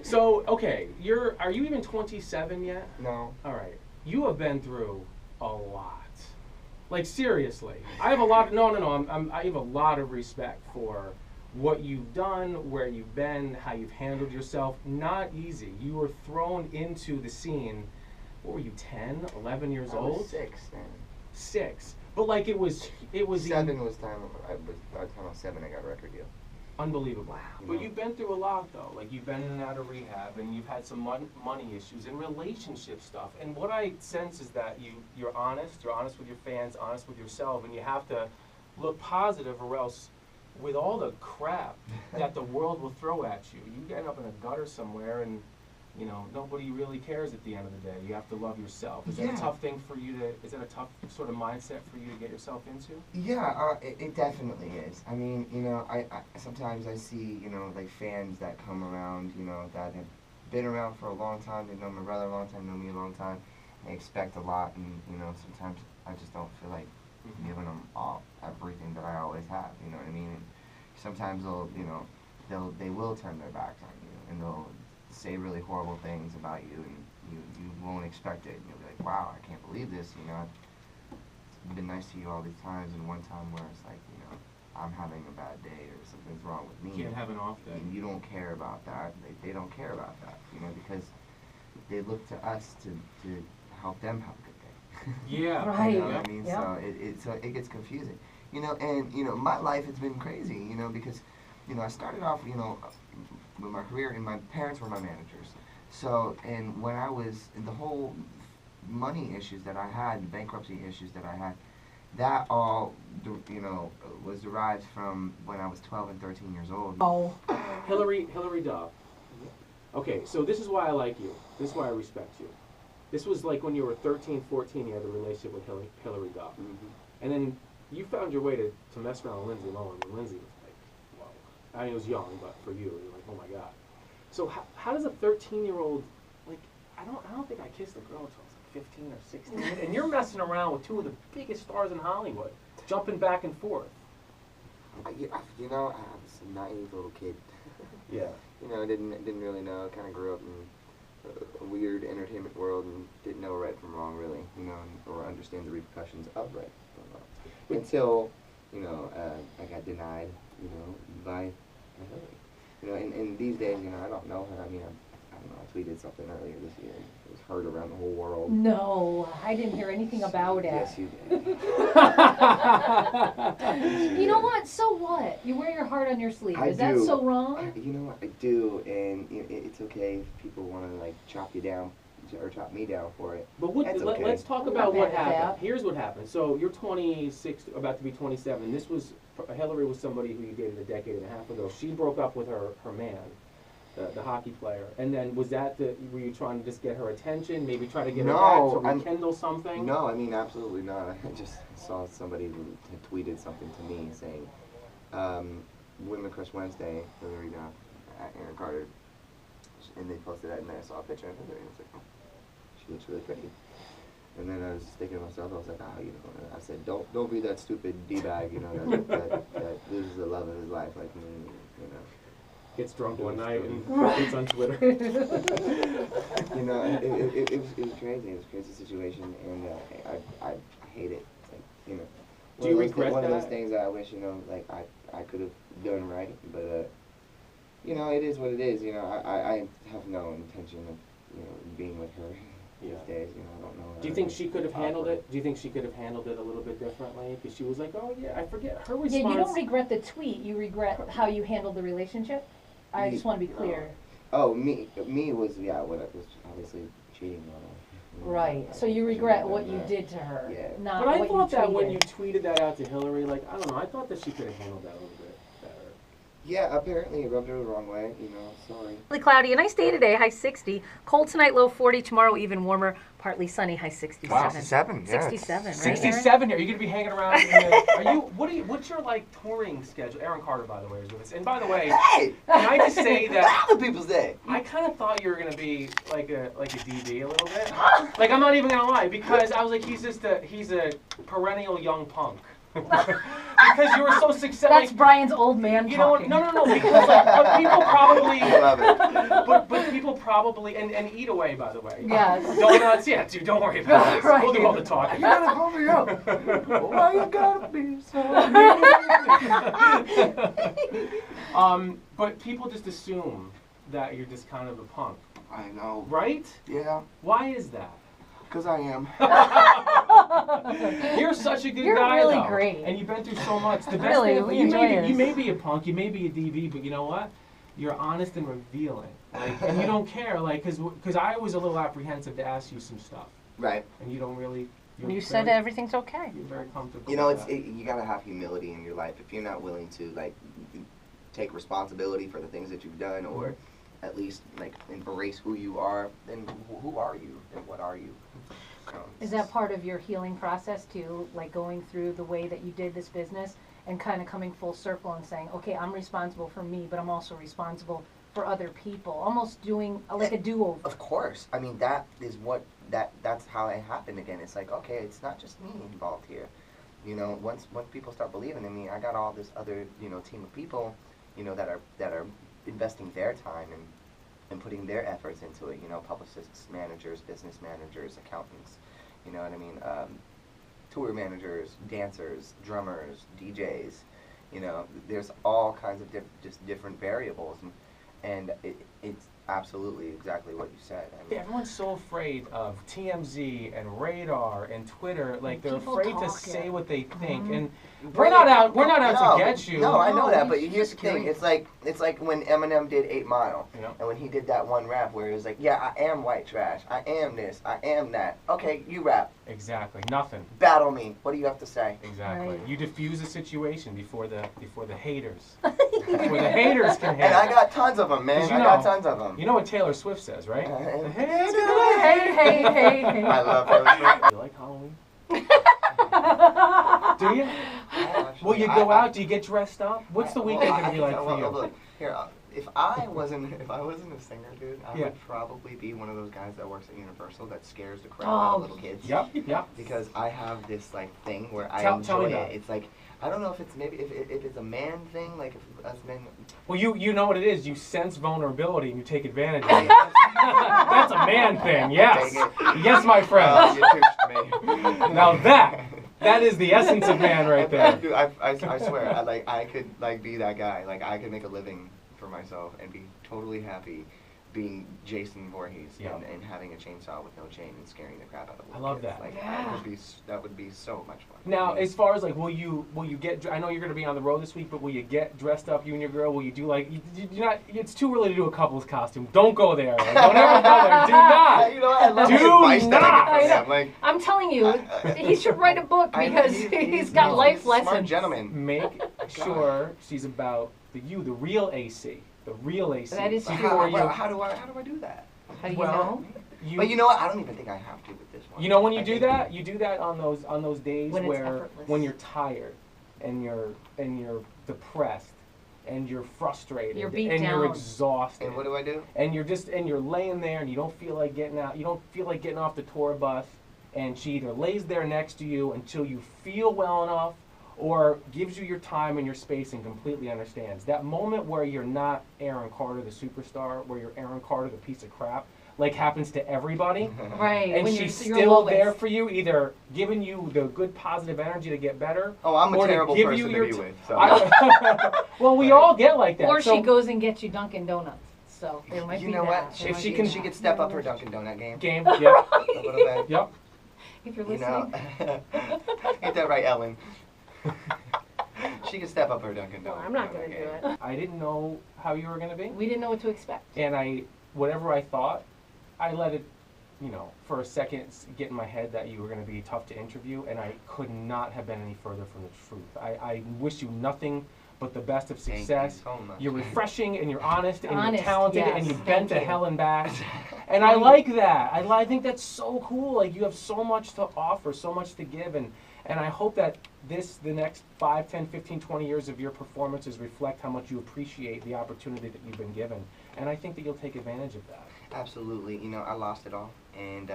So, okay, are you even 27 yet? No. All right. You have been through a lot. Like, seriously. I have a lot, no, no, no, I have a lot of respect for what you've done, where you've been, how you've handled yourself. Not easy. You were thrown into the scene, what were you, 10, 11 years I old? was 6 then. 6. But like it was 7 was time. By the time I was 7, I got a record deal. unbelievable. Wow. But you've been through a lot though. Like you've been in and out of rehab, and you've had some money issues and relationship stuff. And what I sense is that you're honest. You're honest with your fans, honest with yourself, and you have to look positive, or else, with all the crap that the world will throw at you, you end up in a gutter somewhere, and nobody really cares at the end of the day. You have to love yourself. Is that a tough thing for you to? Is that a tough sort of mindset for you to get yourself into? Yeah, it definitely is. I mean, I sometimes I see, like fans that come around, that have been around for a long time. They know my brother a long time, know me a long time. They expect a lot, and sometimes I just don't feel like giving them everything that I always have. You know what I mean? And sometimes they will turn their backs on you, and they'll say really horrible things about you, and you won't expect it. And you'll be like, wow, I can't believe this. I've been nice to you all these times, and one time where it's like, I'm having a bad day or something's wrong with me. You can't have an off day. And you don't care about that. They don't care about that, because they look to us to help them have a good day. Yeah. Right. You know what I mean? Yep. So it gets confusing. And my life has been crazy, because I started off, with my career, and my parents were my managers. So, and when I was, the whole money issues that I had, the bankruptcy issues that I had, that all, was derived from when I was 12 and 13 years old. Oh. Hilary Duff. Okay, so this is why I like you. This is why I respect you. This was like when you were 13, 14, you had a relationship with Hilary Duff. Mm-hmm. And then you found your way to mess around with Lindsay Lohan, and Lindsay was like, whoa. I mean, it was young, but for you, you're like, oh my God. So how does a 13-year-old, like, I don't think I kissed a girl until I was like 15 or 16, and you're messing around with two of the biggest stars in Hollywood, jumping back and forth. I was a naive little kid. Yeah. Didn't really know. Kind of grew up in a weird entertainment world and didn't know right from wrong, really, or understand the repercussions of right from wrong. Until, I got denied, by Hilary. And these days, I don't know her. I mean, I don't know, I tweeted something earlier this year. It was heard around the whole world. No, I didn't hear anything about it. Yes, you did. You know what? So what? You wear your heart on your sleeve. I Is that do. so wrong? You know what? I do, and it's okay if people want to, like, chop you down, or chop me down for it. But That's okay. let's talk I'm about not what mad at happened. that. Here's what happened. So you're 26, about to be 27. Hilary was somebody who you dated a decade and a half ago. She broke up with her man, the hockey player. And then were you trying to just get her attention, maybe try to get her back to rekindle something? No, I mean, absolutely not. I just saw somebody who had tweeted something to me saying, Women Crush Wednesday, Hilary Duff, at Aaron Carter, and they posted that, and then I saw a picture of Hilary, and I was like, oh, she looks really pretty. And then I was thinking to myself, I was like, and I said, don't be that stupid D-bag, that loses the love of his life like me, Gets drunk one night and gets on Twitter. And it was crazy. It was a crazy situation, and I hate it. Like, Do you regret one that? of those things that I wish, like I could have done right, but it is what it is. I have no intention of being with her these days. I don't know. Do you think she could have handled it? Do you think she could have handled it a little bit differently? Because she was like, oh yeah, I forget her response. Yeah, you don't regret the tweet. You regret how you handled the relationship. I just want to be clear. Oh, me was what it was obviously cheating on her. Right. So you regret what you did to her. Yeah. Not But I what thought you that tweeted. when you tweeted that out to Hilary, like, I don't know, I thought that she could have handled that a little bit better. Yeah, apparently it rubbed her the wrong way. Sorry. Partly cloudy, a nice day today, high 60. Cold tonight, low 40. Tomorrow, even warmer, partly sunny, high 67. Wow, 67, yeah. 67, right? 67. Are you going to be hanging around? What's your touring schedule? Aaron Carter, by the way, is with us. And by the way, Hey! can I just say that Other people's day. I kind of thought you were going to be like a DB a little bit. Like, I'm not even going to lie, because I was like, he's a perennial young punk. Because you were so successful. That's Brian's old man You know what? talking. No. Because like, but people probably. I love it. But people probably and eat away, by the way. Yes. Donuts, yeah, dude. Don't worry about it. Right. We'll do all the talking. You gotta hurry up. Why you gotta be so mean? But people just assume that you're just kind of a punk, I know. right? Yeah, Why is that? because I am. You're such a good You're guy, really though, great. and you've been through so much. The best Really, thing, we you enjoy may this. be, you may be a punk, you may be a DV, but you know what? You're honest and revealing, like, and you don't care, like, because I was a little apprehensive to ask you some stuff, Right. and you don't really. You're You said very- everything's okay. You're very comfortable. You know, with that. you gotta have humility in your life. If you're not willing to like take responsibility for the things that you've done, or at least like embrace who you are, then who are you and what are you? Is that part of your healing process too, like going through the way that you did this business and kind of coming full circle and saying, okay, I'm responsible for me, but I'm also responsible for other people, almost doing like a do-over? Of course. I mean, that is what that's how it happened again. It's like, okay, it's not just me involved here. You know, once people start believing in me, I got all this other, you know, team of people, you know, that are investing their time and putting their efforts into it. You know, publicists, managers, business managers, accountants. You know what I mean? Tour managers, dancers, drummers, DJs. You know, there's all kinds of just different variables, and it's absolutely exactly what you said. I mean, Everyone's so afraid of TMZ and Radar and Twitter. Like, they're People afraid to talk, say yeah. what they think. Mhm. And we're not out to get you. No, I know No, that, but he's here's the just thing. curious. It's like when Eminem did 8 Mile, You know? and when he did that one rap where it was like, yeah, I am white trash, I am this, I am that. Okay, you rap, Exactly. Nothing. battle me. What do you have to say? Exactly. Right. You diffuse the situation before the haters. Before the haters can hate. And I got tons of them, man. 'Cause I got tons of them. You know what Taylor Swift says, right? The haters Hey, gonna hate. Hey. I love Taylor Swift. You like Halloween? Do you? Will you I- go I- out? Do you get dressed up? What's the weekend gonna be like for you? Look, here, if I wasn't a singer, dude, I Yeah. would probably be one of those guys that works at Universal that scares the crap out Oh, of little kids. Yep. Yep. Because I have this like thing where I Tell enjoy me it. about it. It's like I don't know if it's maybe if it's a man thing, like if us men. Well, you know what it is. You sense vulnerability and you take advantage of it. That's a man thing. Yes. Take it. Yes, my friend. You touched me. Now that is the essence of man right there. Dude, I swear, I could like be that guy. Like I could make a living for myself and be totally happy being Jason Voorhees Yeah. and having a chainsaw with no chain and scaring the crap out of I love kids. that. Like Yeah. that would be so much fun. Now, as far as like, will you get? I know you're going to be on the road this week, but will you get dressed up, you and your girl? Will you do like? You're not. It's too early to do a couple's costume. Don't go there. Like, don't ever go there. Do not. You know, I love Do the advice that I not. get from them. Like, I'm telling you, he should write a book because he's got life Smart lessons. gentleman. Make sure she's about the real AC, the real AC. That is But true. how do I do that? How do you Well, know? But you know what? I don't even think I have to with this one. You know when you I do think- that? You do that on those days When it's where effortless. when you're tired and you're depressed and you're frustrated You're beat and you're down. exhausted. And what do I do? And you're laying there and you don't feel like getting out. You don't feel like getting off the tour bus, and she either lays there next to you until you feel well enough or gives you your time and your space and completely understands. That moment where you're not Aaron Carter the superstar, where you're Aaron Carter the piece of crap, like happens to everybody. Right. And when she's you're still lowest. there for you, either giving you the good positive energy to get better. Oh, I'm a or to terrible give person you to your be t- with. So. Well, we all get like that. Or so she goes and gets you Dunkin' Donuts. So there might You be know that. what? There If might she be can- that. She could step up her Dunkin' Donut game game, yep, a little bit. yep. If you're You listening. know, get that right, Ellen. She can step up her Dunkin' Donut. Well, I'm not gonna do game. it. I didn't know how you were gonna be, We didn't know what to expect. and whatever I thought, I let it, for a second get in my head that you were gonna be tough to interview, and I could not have been any further from the truth. I wish you nothing but the best of Thank you success. so much. You're refreshing and you're honest and Honest, you're talented yes, and you've thank been to you. hell and back. And I like that. I think that's so cool. Like, you have so much to offer, so much to give, and I hope that the next 5, 10, 15, 20 years of your performances reflect how much you appreciate the opportunity that you've been given. And I think that you'll take advantage of that. Absolutely. You know, I lost it all, and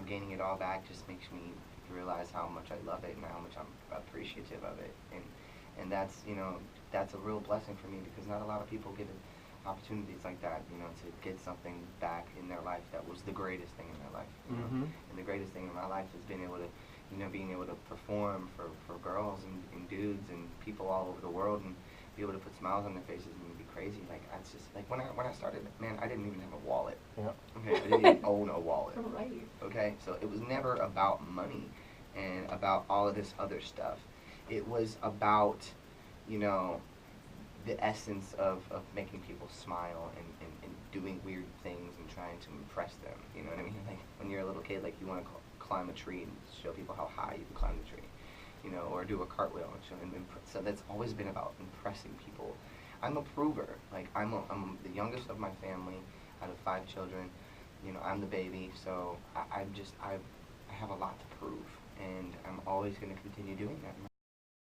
gaining it all back just makes me to realize how much I love it and how much I'm appreciative of it. And that's, you know, that's a real blessing for me, because not a lot of people get opportunities like that, you know, to get something back in their life that was the greatest thing in their life. You know? And the greatest thing in my life is being able to, you know, being able to perform for girls and dudes and people all over the world, and be able to put smiles on their faces and be crazy. Like, that's just, like, when I started, man, I didn't even have a wallet. Yeah. Okay, I didn't even own a wallet. Right. Okay, so it was never about money and about all of this other stuff. It was about, you know, the essence of making people smile and doing weird things and trying to impress them. You know what I mean? Like, when you're a little kid, like, you want to climb a tree and show people how high you can climb the tree, you know, or do a cartwheel and show them. So that's always been about impressing people. I'm a prover. Like, I'm the youngest of my family out of 5 children. You know, I'm the baby, so I have a lot to prove, and I'm always going to continue doing that in